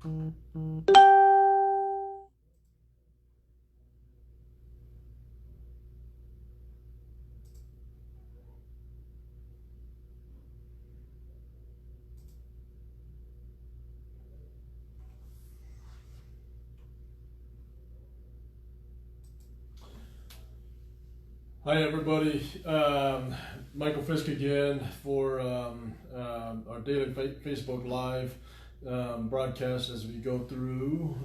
Hi everybody, Michael Fisk again for our daily Facebook Live broadcast as we go through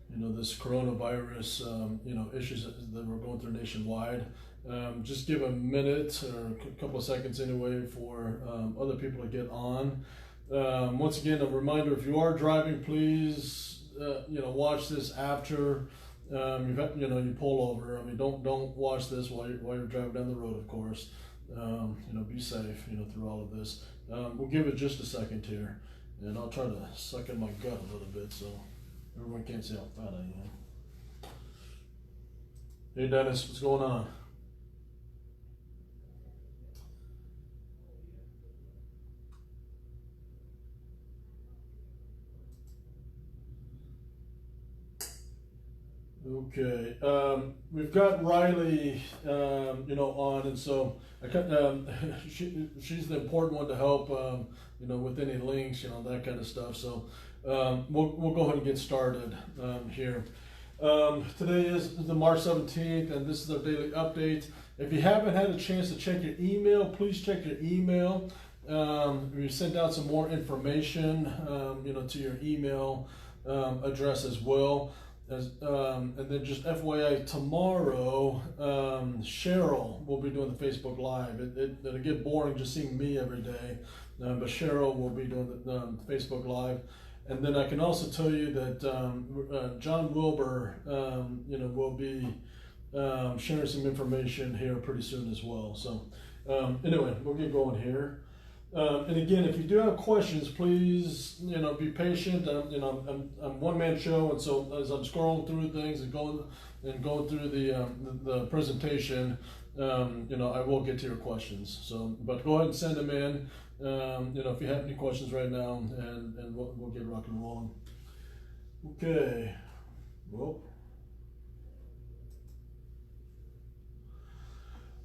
this coronavirus issues that we're going through nationwide. Just give a minute or a couple of seconds anyway for other people to get on. Once again, a reminder: if you are driving, please watch this after. You pull over. I mean, don't watch this while you're driving down the road, of course. Be safe, through all of this. We'll give it just a second here, and I'll try to suck in my gut a little bit so everyone can't see how fat I am. Hey, Dennis, what's going on? Okay, we've got Riley, on, and so she's the important one to help, with any links, that kind of stuff. So we'll go ahead and get started here. Today is the March 17th, and this is our daily update. If you haven't had a chance to check your email, please check your email. We sent out some more information, to your email address as well. And then just FYI, tomorrow Cheryl will be doing the Facebook Live. It'll get boring just seeing me every day, but Cheryl will be doing the Facebook Live. And then I can also tell you that John Wilbur, will be sharing some information here pretty soon as well. So anyway, we'll get going here. And again, if you do have questions, please, be patient. I'm one-man show, and so as I'm scrolling through things and going through the presentation, I will get to your questions. So, but go ahead and send them in. If you have any questions right now, and we'll get rock and rolling. Okay. Well.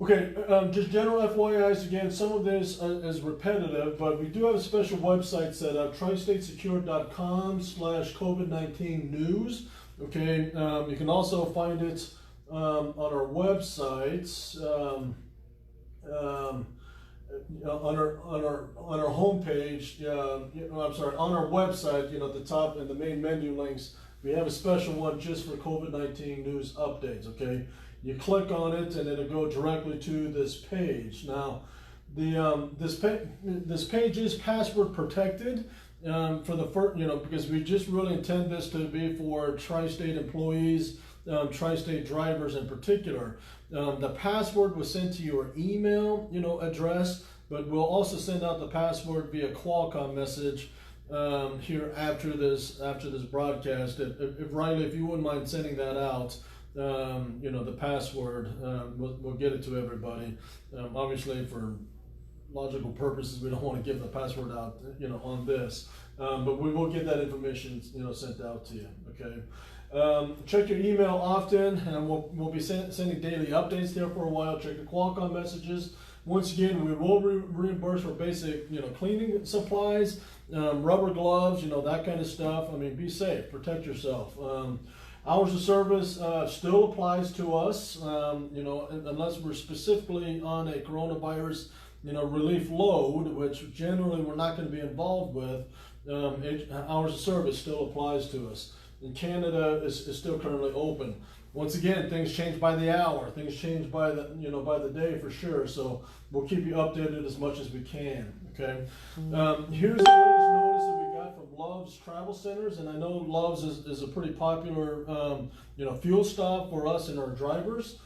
Okay, just general FYIs again, some of this is repetitive, but we do have a special website set up, tristatesecure.com/COVID-19 news. Okay, you can also find it on our website, on our homepage, on our website, at the top in the main menu links, we have a special one just for COVID-19 news updates, okay? You click on it and it'll go directly to this page. Now, this page is password protected for the first, because we just really intend this to be for tri-state employees, tri-state drivers in particular. The password was sent to your email, address, but we'll also send out the password via Qualcomm message here after this broadcast. If Riley, if you wouldn't mind sending that out. The password, we'll get it to everybody. Obviously, for logical purposes, we don't want to give the password out, on this. But we will get that information, sent out to you. Okay. Check your email often, and we'll be sending daily updates there for a while. Check your Qualcomm messages. Once again, we will reimburse for basic, cleaning supplies, rubber gloves, that kind of stuff. I mean, be safe, protect yourself. Hours of service still applies to us, unless we're specifically on a coronavirus, relief load, which generally we're not going to be involved with. Hours of service still applies to us. And Canada is still currently open. Once again, things change by the hour. Things change by the by the day for sure. So we'll keep you updated as much as we can. Okay. Here's the latest notice that we got from Love's Travel Centers, and I know Love's is a pretty popular fuel stop for us and our drivers.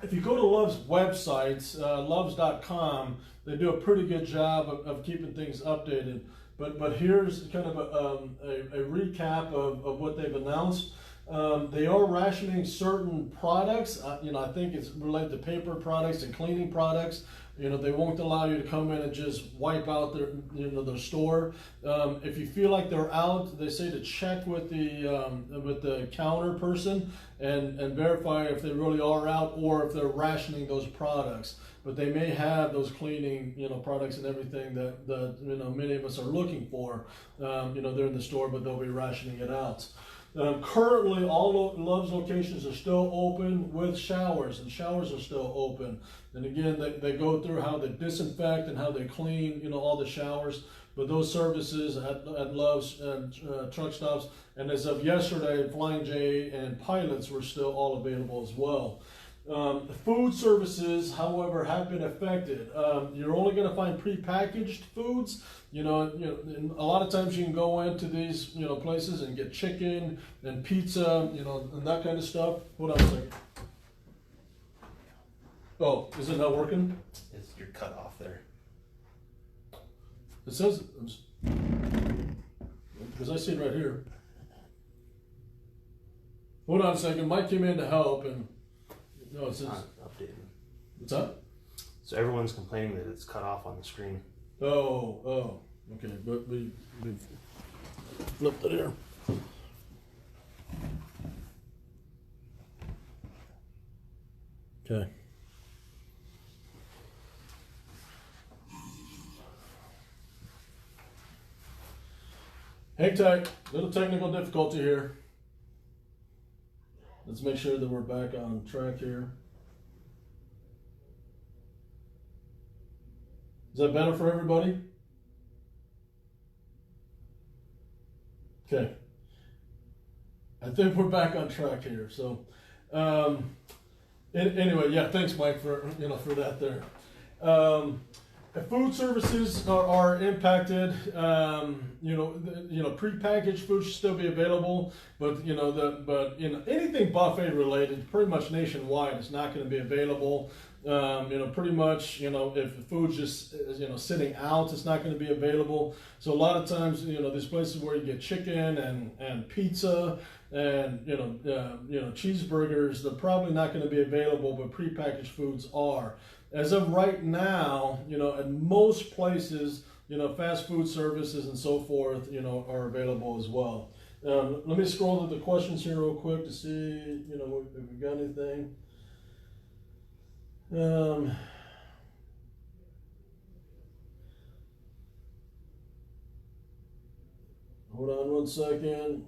If you go to Love's website, loves.com, they do a pretty good job of keeping things updated. But here's kind of a recap of what they've announced. They are rationing certain products. I think it's related to paper products and cleaning products. They won't allow you to come in and just wipe out their store. If you feel like they're out, they say to check with the counter person and verify if they really are out or if they're rationing those products. But they may have those cleaning, products and everything that many of us are looking for. They're in the store, but they'll be rationing it out. Currently, all Love's locations are still open with showers, and showers are still open. And again, they go through how they disinfect and how they clean, all the showers. But those services at Love's truck stops, and as of yesterday, Flying J and Pilots were still all available as well. Food services, however, have been affected. You're only going to find prepackaged foods. A lot of times you can go into these, places and get chicken and pizza, and that kind of stuff. Hold on a second. Oh, is it not working? You're cut off there. It says, because I see it right here. Hold on a second. Mike came in to help, and no, it says not updated. What's that? So everyone's complaining that it's cut off on the screen. Oh, okay, but we flipped it here. Okay. Hang tight, little technical difficulty here. Let's make sure that we're back on track here. Is that better for everybody? Okay. I think we're back on track here. So, anyway, yeah. Thanks, Mike, for for that there. Food services are impacted. Prepackaged food should still be available, but anything buffet related, pretty much nationwide, is not going to be available. Pretty much, if the food's just sitting out, it's not going to be available. So a lot of times, these places where you get chicken and pizza and cheeseburgers, they're probably not going to be available, but prepackaged foods are. As of right now, at most places, fast food services and so forth, are available as well. Let me scroll to the questions here real quick to see, if we got anything. Hold on one second.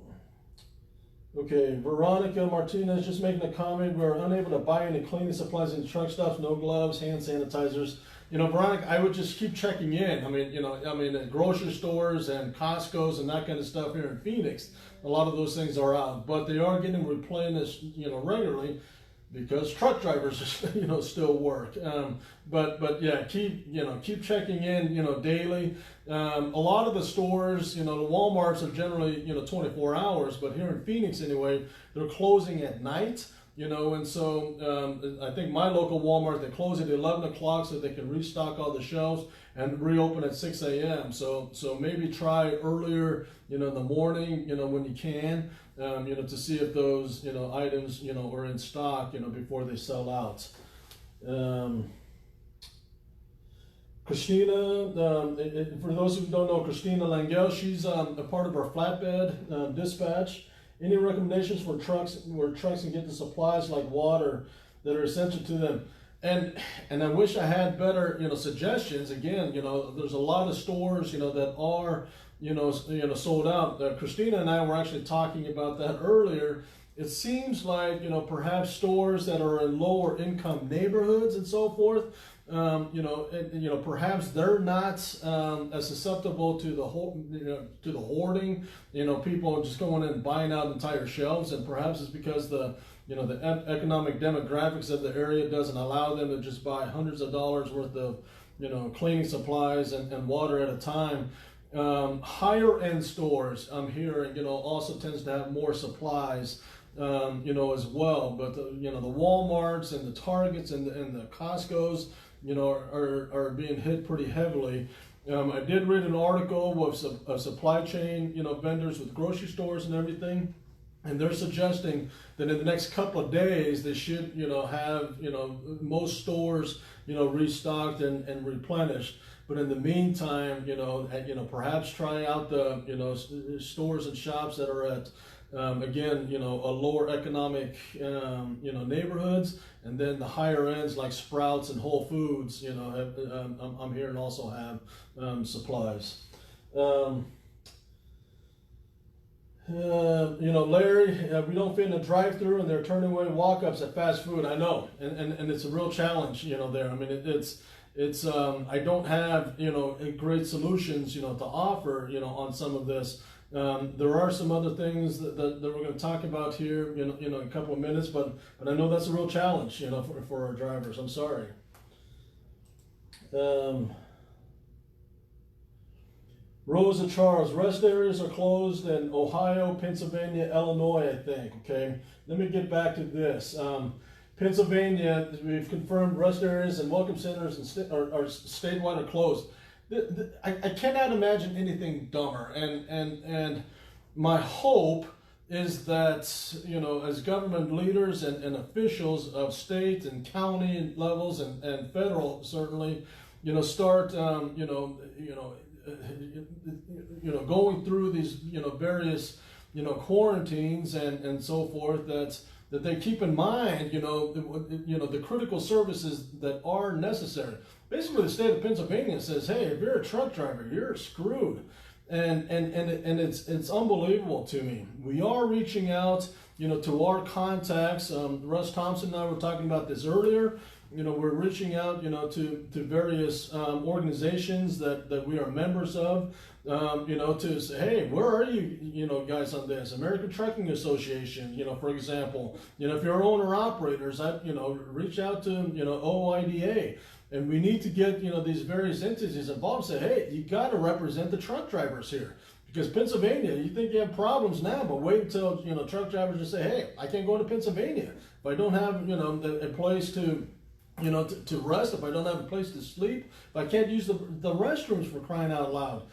Okay, Veronica Martinez just making a comment. We're unable to buy any cleaning supplies in truck stops, no gloves, hand sanitizers. Veronica, I would just keep checking in. I mean, at grocery stores and Costco's and that kind of stuff here in Phoenix, a lot of those things are out, but they are getting replenished, regularly, because truck drivers, still work. But yeah, keep checking in, daily. A lot of the stores, the Walmarts are generally, 24 hours, but here in Phoenix anyway, they're closing at night, and so I think my local Walmart, they close at 11 o'clock so they can restock all the shelves and reopen at 6 a.m. So maybe try earlier, in the morning, when you can, to see if those, items, are in stock, before they sell out. Christina, for those who don't know, Christina Langell, she's a part of our flatbed dispatch. Any recommendations for trucks where trucks can get the supplies like water that are essential to them? And I wish I had better, suggestions. Again, there's a lot of stores, that are, sold out. Christina and I were actually talking about that earlier. It seems like, perhaps stores that are in lower income neighborhoods and so forth, perhaps they're not as susceptible to the hoarding, people just going in and buying out entire shelves, and perhaps it's because the economic demographics of the area doesn't allow them to just buy hundreds of dollars worth of, cleaning supplies and water at a time. Higher end stores, I'm hearing, also tends to have more supplies, as well. But the Walmarts and the Targets and the Costco's, are being hit pretty heavily. I did read an article of supply chain, vendors with grocery stores and everything. And they're suggesting that in the next couple of days they should, have, most stores, restocked and replenished. But in the meantime, perhaps try out the, stores and shops that are at, again, a lower economic, neighborhoods, and then the higher ends like Sprouts and Whole Foods, I'm hearing also have supplies. Larry, we don't fit in a drive-through, and they're turning away walk-ups at fast food. I know, and it's a real challenge, there. I mean, it's I don't have, great solutions, to offer, on some of this. There are some other things that we're going to talk about here, in a couple of minutes, but I know that's a real challenge, for our drivers. I'm sorry. Rosa Charles, rest areas are closed in Ohio, Pennsylvania, Illinois, I think. Okay, let me get back to this. Pennsylvania, we've confirmed rest areas and welcome centers are statewide are closed. I cannot imagine anything dumber. And my hope is that, as government leaders and officials of state and county levels and federal certainly, start, going through these, various, quarantines and so forth, that they keep in mind, the critical services that are necessary. Basically, the state of Pennsylvania says, hey, if you're a truck driver, you're screwed. And it's unbelievable to me. We are reaching out, to our contacts. Russ Thompson and I were talking about this earlier. We're reaching out, to various organizations that we are members of, to say, hey, where are you, guys on this? American Trucking Association, for example, if you're owner-operators, reach out to, OIDA. And we need to get, these various entities involved and say, hey, you got to represent the truck drivers here. Because Pennsylvania, you think you have problems now, but wait until, truck drivers just say, hey, I can't go to Pennsylvania if I don't have, a place to rest, if I don't have a place to sleep, if I can't use the restrooms, for crying out loud.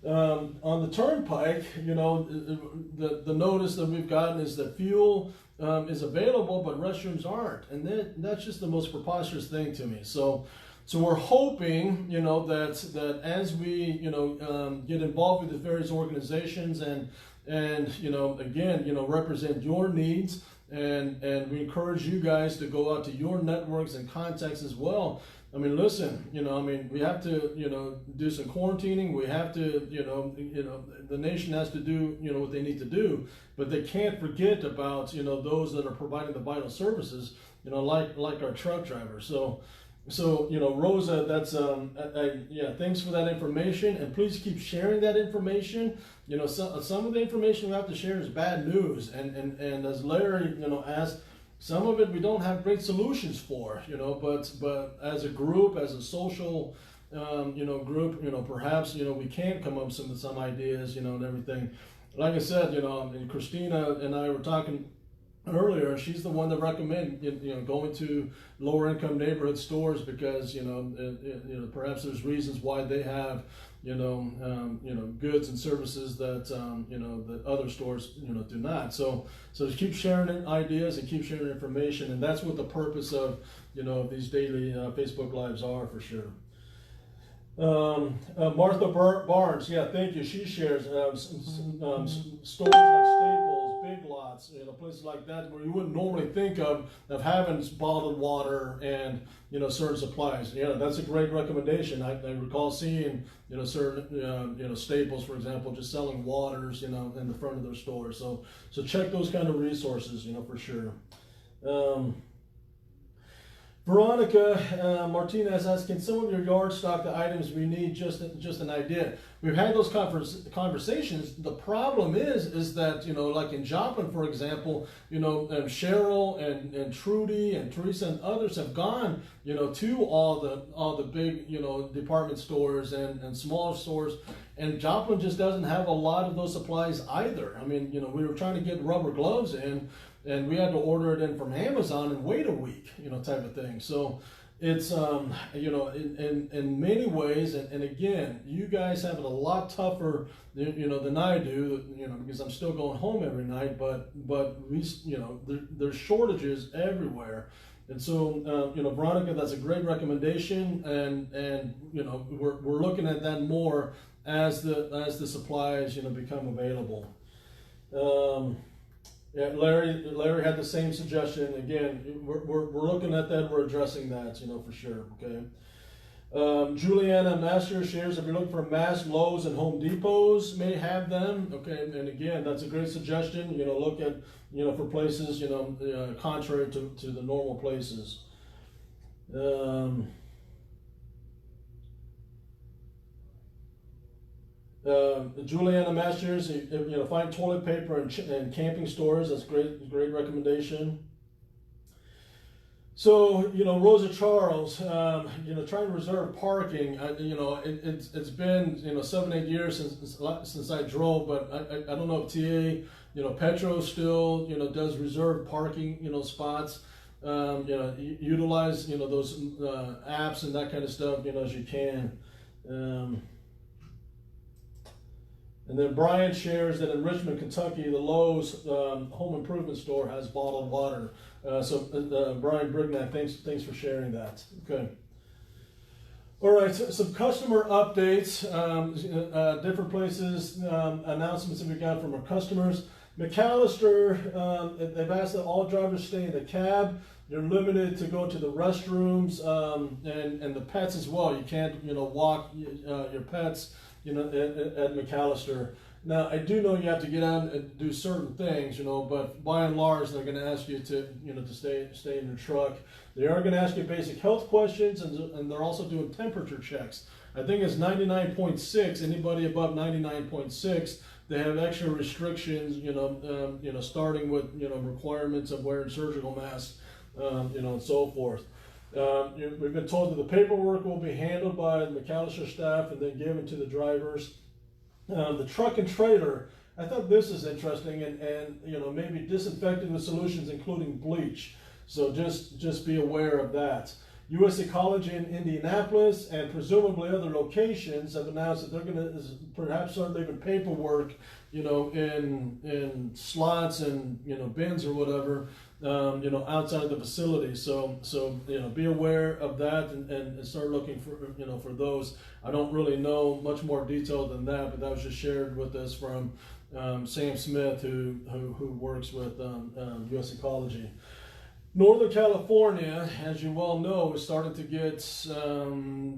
On the turnpike, the notice that we've gotten is that fuel is available, but restrooms aren't. And that's just the most preposterous thing to me. So we're hoping, that as we, get involved with the various organizations and again, represent your needs, and we encourage you guys to go out to your networks and contacts as well. I mean, listen, we have to, do some quarantining. We have to, the nation has to do, what they need to do, but they can't forget about, those that are providing the vital services, like our truck drivers. So, Rosa, that's, thanks for that information, and please keep sharing that information. Some of the information we have to share is bad news, and as Larry, asked, some of it we don't have great solutions for, but as a group, as a social, group, perhaps, we can come up with some ideas, and everything. Like I said, and Christina and I were talking earlier, she's the one that recommended, going to lower income neighborhood stores because, perhaps there's reasons why they have, goods and services that, that other stores, do not. So keep sharing ideas and keep sharing information. And that's what the purpose of, these daily Facebook Lives are, for sure. Martha Barnes, yeah, thank you. She shares stores like Staples, Big Lots, places like that where you wouldn't normally think of having bottled water and certain supplies. Yeah, that's a great recommendation. I recall seeing certain Staples, for example, just selling waters in the front of their stores. So check those kind of resources, for sure. Veronica Martinez asks, can someone in your yard stock the items we need? Just an idea. We've had those conversations. The problem is that, like in Joplin, for example, Cheryl and Trudy and Teresa and others have gone, to all the big, department stores and smaller stores. And Joplin just doesn't have a lot of those supplies either. I mean, we were trying to get rubber gloves in, and we had to order it in from Amazon and wait a week, type of thing. So it's in many ways, and again, you guys have it a lot tougher than I do, because I'm still going home every night, but we there's shortages everywhere. And so, Veronica, that's a great recommendation, and we're looking at that more as the supplies become available. Yeah, Larry had the same suggestion. Again, we're looking at that. We're addressing that, for sure. Okay. Giuliana Master shares, if you're looking for a mask, Lowe's and Home Depots may have them. Okay, and again, that's a great suggestion. Look at for places contrary to the normal places. Giuliana Masters, find toilet paper in camping stores. That's great recommendation. So, Rosa Charles, trying to reserve parking. It's been 7-8 years since I drove, but I don't know if TA, Petro still does reserve parking spots. Utilize those apps and that kind of stuff as you can. And then Brian shares that in Richmond, Kentucky, the Lowe's home improvement store has bottled water. So Brian Brignac, thanks for sharing that. Okay. All right, so some customer updates, different places, announcements that we got from our customers. MacAlister, they've asked that all drivers stay in the cab. You're limited to go to the restrooms and the pets as well. You can't, walk your pets, at MacAlister. Now, I do know you have to get out and do certain things, but by and large, they're going to ask you to, to stay in your truck. They are going to ask you basic health questions, and they're also doing temperature checks. I think it's 99.6. Anybody above 99.6, they have extra restrictions, starting with, requirements of wearing surgical masks, and so forth. We've been told that the paperwork will be handled by the MacAlister staff and then given to the drivers. The truck and trailer, I thought this is interesting, and maybe disinfecting with solutions including bleach. So just be aware of that. U.S. Ecology in Indianapolis and presumably other locations have announced that they're going to perhaps start leaving paperwork, in slots and bins or whatever, outside the facility. So be aware of that and start looking for those. I don't really know much more detail than that, but that was just shared with us from Sam Smith, who works with U.S. Ecology. Northern California, as you well know, is starting to get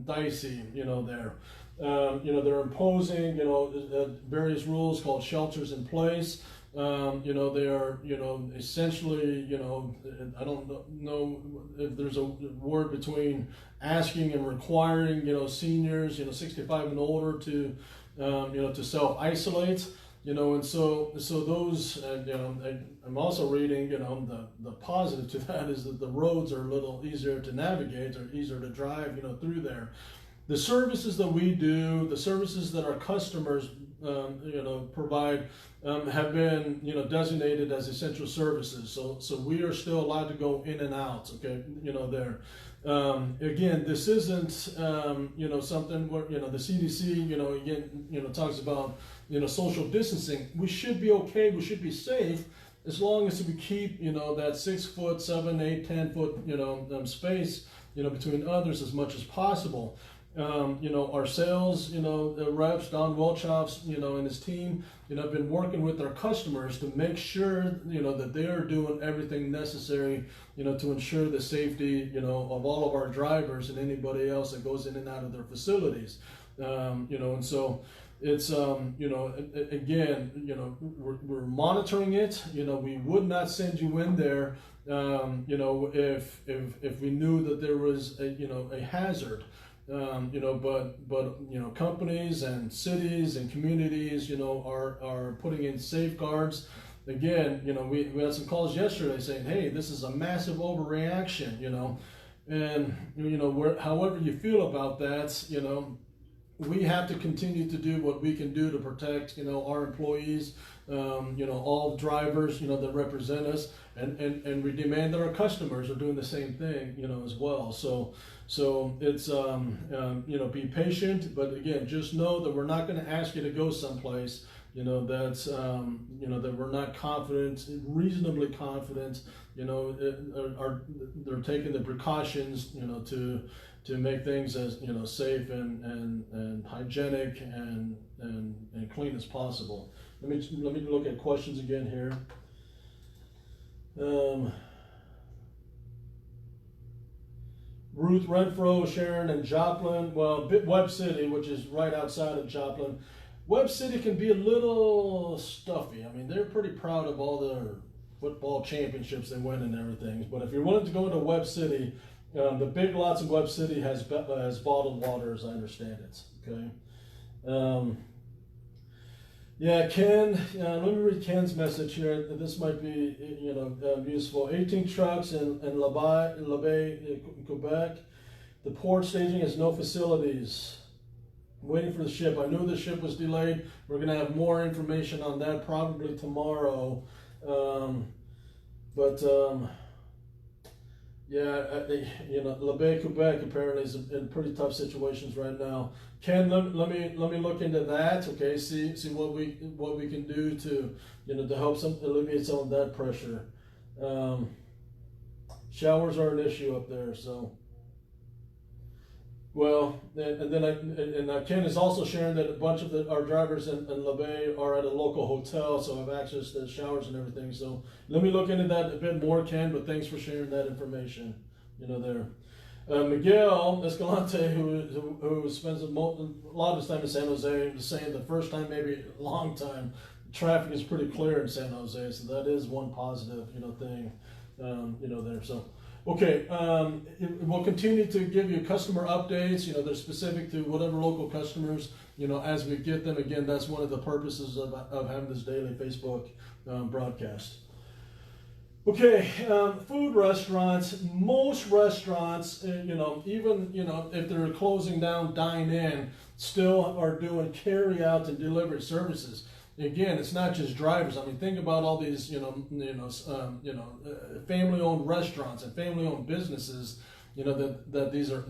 dicey, there. They're imposing, various rules called shelters in place. They are, essentially, I don't know if there's a word between asking and requiring, seniors, 65 and older to self-isolate. And so those, I'm also reading, the positive to that is that the roads are a little easier to navigate or easier to drive, through there. The services that we do, the services that our customers, provide, have been, designated as essential services. So we are still allowed to go in and out, okay, there. Again, this isn't, something where, the CDC, again, talks about, social distancing. We should be okay. We should be safe as long as we keep, that 6 foot, 7, 8, 10 foot, space, between others as much as possible. Our sales, reps, Don Welchoff's, and his team, have been working with our customers to make sure, that they are doing everything necessary, to ensure the safety, of all of our drivers and anybody else that goes in and out of their facilities. And so it's, again, we're monitoring it. We would not send you in there, if we knew that there was a hazard. But companies and cities and communities, are putting in safeguards. Again, we had some calls yesterday saying, hey, this is a massive overreaction, and, however you feel about that, we have to continue to do what we can do to protect, our employees, all drivers, that represent us, and we demand that our customers are doing the same thing, as well. So it's, be patient, but again, just know that we're not going to ask you to go someplace, that's, that we're not confident, reasonably confident, they're taking the precautions, to make things as safe and hygienic and clean as possible. Let me look at questions again here. Ruth Renfro, Sharon, and Joplin. Well, Webb City, which is right outside of Joplin. Webb City can be a little stuffy. I mean, they're pretty proud of all their football championships they win and everything. But if you're willing to go into Webb City, the Big Lots in Webb City has bottled water, as I understand it. Okay. Yeah, Ken. Let me read Ken's message here. This might be useful. 18 trucks in Labay, Quebec. The port staging has no facilities. Waiting for the ship. I knew the ship was delayed. We're going to have more information on that probably tomorrow. Labay, Quebec apparently is in pretty tough situations right now. Ken, let me look into that. Okay, see what we can do to to help alleviate some of that pressure. Showers are an issue up there, so. Well, and then Ken is also sharing that a bunch of our drivers in Labay are at a local hotel, so have access to showers and everything. So let me look into that a bit more, Ken, but thanks for sharing that information, there. Miguel Escalante, who spends a lot of his time in San Jose, is saying the first time, maybe a long time, traffic is pretty clear in San Jose, so that is one positive, thing, there. So. Okay, we'll continue to give you customer updates, they're specific to whatever local customers, as we get them. Again, that's one of the purposes of having this daily Facebook broadcast. Okay, food restaurants, most restaurants, even, if they're closing down dine-in, still are doing carry-out and delivery services. Again, it's not just drivers. I mean, think about all these, family-owned restaurants and family-owned businesses, that these are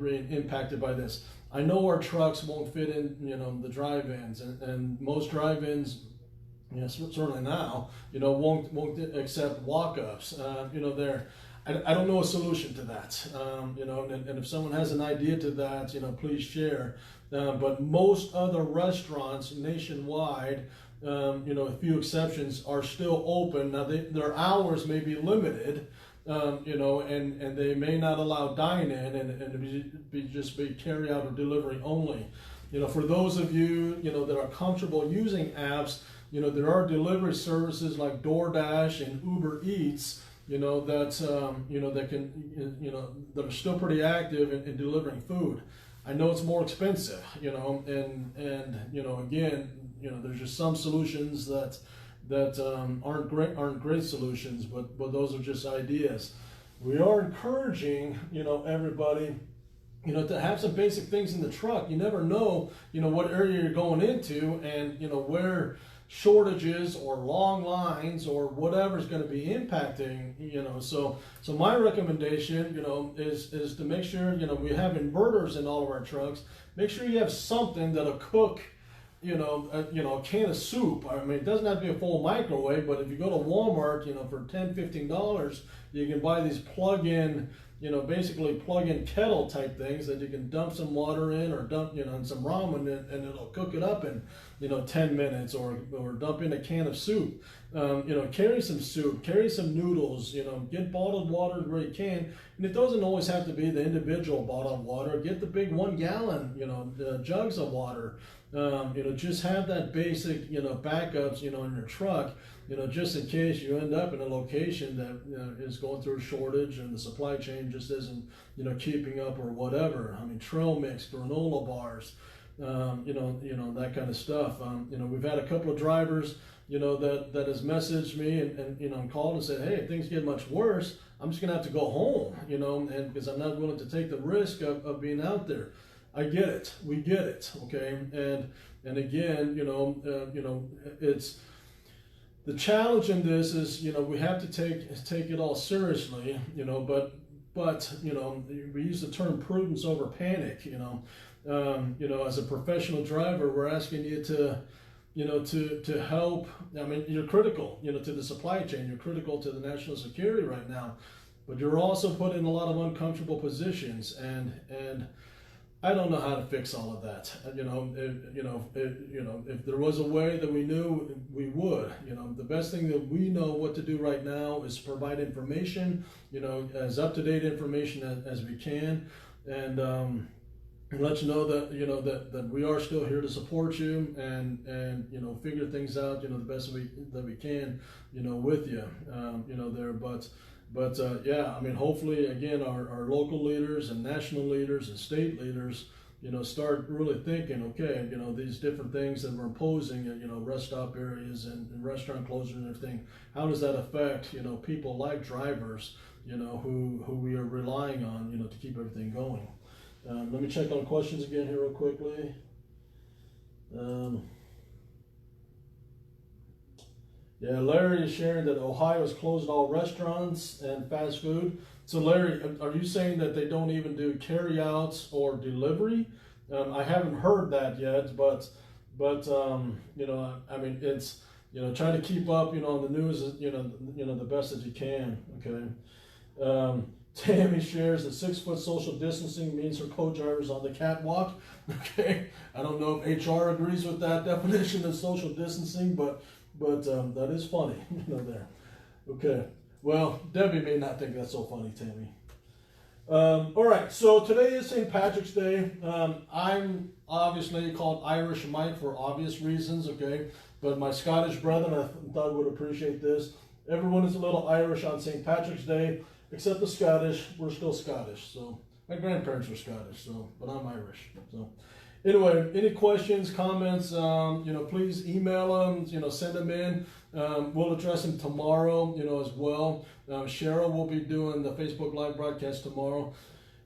being impacted by this. I know our trucks won't fit in, the drive-ins, and most drive-ins, certainly now, won't accept walk-ups. I don't know a solution to that. And if someone has an idea to that, please share. But most other restaurants nationwide, a few exceptions, are still open. Now, their hours may be limited, and they may not allow dine-in and just be carry-out or delivery only. For those of you, that are comfortable using apps, there are delivery services like DoorDash and Uber Eats, that can, that are still pretty active in delivering food. I know it's more expensive, and again, there's just some solutions that aren't great solutions, but those are just ideas. We are encouraging, everybody, to have some basic things in the truck. You never know, what area you're going into, and where shortages or long lines or whatever is going to be impacting, so my recommendation, is to make sure, we have inverters in all of our trucks. Make sure you have something that'll cook, a can of soup. I mean, it doesn't have to be a full microwave, but if you go to Walmart, for $10, $15, you can buy these plug-in, basically plug-in kettle type things that you can dump some water in, or dump, some ramen in, and it'll cook it up in, 10 minutes, or dump in a can of soup. Carry some soup, carry some noodles, get bottled water where you can. And it doesn't always have to be the individual bottled water. Get the big 1 gallon, jugs of water. Just have that basic, backups, in your truck, just in case you end up in a location that is going through a shortage and the supply chain just isn't, keeping up or whatever. I mean, trail mix, granola bars, that kind of stuff. We've had a couple of drivers, that has messaged me and called and said, hey, if things get much worse, I'm just gonna have to go home, and because I'm not willing to take the risk of being out there. I get it. We get it. Okay. And again, it's the challenge in this is, we have to take it all seriously, but we use the term prudence over panic, as a professional driver, we're asking you to help. I mean, you're critical, to the supply chain, you're critical to the national security right now, but you're also put in a lot of uncomfortable positions, and I don't know how to fix all of that. If there was a way that we knew, we would. The best thing that we know what to do right now is provide information, as up-to-date information as we can, and let you know that that we are still here to support you, and figure things out, the best that we can, with you, there. But yeah, I mean, hopefully, again, our local leaders and national leaders and state leaders, start really thinking, okay, these different things that we're imposing, rest stop areas and restaurant closures and everything, how does that affect, people like drivers, who we are relying on, to keep everything going. Let me check on questions again here real quickly. Yeah, Larry is sharing that Ohio has closed all restaurants and fast food. So Larry, are you saying that they don't even do carry-outs or delivery? I haven't heard that yet, but I mean, it's, trying to keep up, on the news, the best as you can, okay? Tammy shares that 6 foot social distancing means her co-driver's on the catwalk. Okay, I don't know if HR agrees with that definition of social distancing, but that is funny, there. Okay, well, Debbie may not think that's so funny, Tammy. All right, so today is St. Patrick's Day. I'm obviously called Irish Mike for obvious reasons, okay? But my Scottish brethren, I thought would appreciate this. Everyone is a little Irish on St. Patrick's Day, except the Scottish. We're still Scottish, so my grandparents were Scottish, but I'm Irish. So anyway, any questions, comments, please email them, send them in. We'll address them tomorrow, as well. Cheryl will be doing the Facebook Live broadcast tomorrow.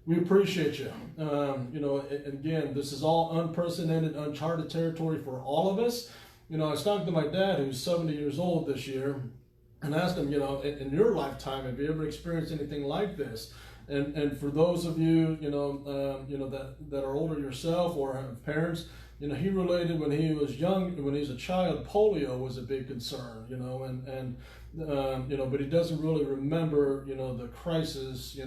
We appreciate you. Again, this is all unprecedented, uncharted territory for all of us. I was talking to my dad, who's 70 years old this year, and asked him, in your lifetime, have you ever experienced anything like this? And for those of you, that are older yourself or have parents, he related when he was young, when he was a child, polio was a big concern, but he doesn't really remember, the crisis,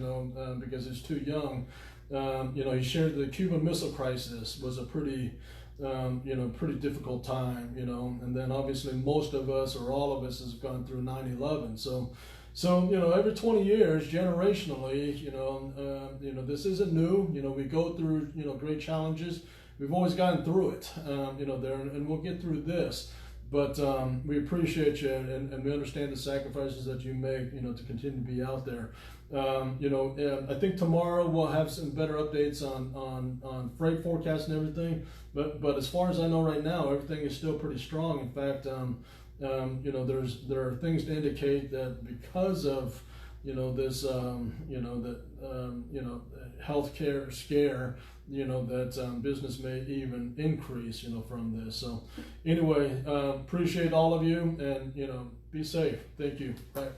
because he's too young. He shared the Cuban Missile Crisis was a pretty difficult time, and then obviously most of us or all of us has gone through 9/11. So every 20 years, generationally, this isn't new. We go through, great challenges. We've always gotten through it, there, and we'll get through this. But we appreciate you, and we understand the sacrifices that you make, to continue to be out there. I think tomorrow we'll have some better updates on freight forecast and everything. But as far as I know right now, everything is still pretty strong. In fact, there are things to indicate that because of this healthcare scare, that business may even increase from this. So anyway, appreciate all of you, and be safe. Thank you. Bye.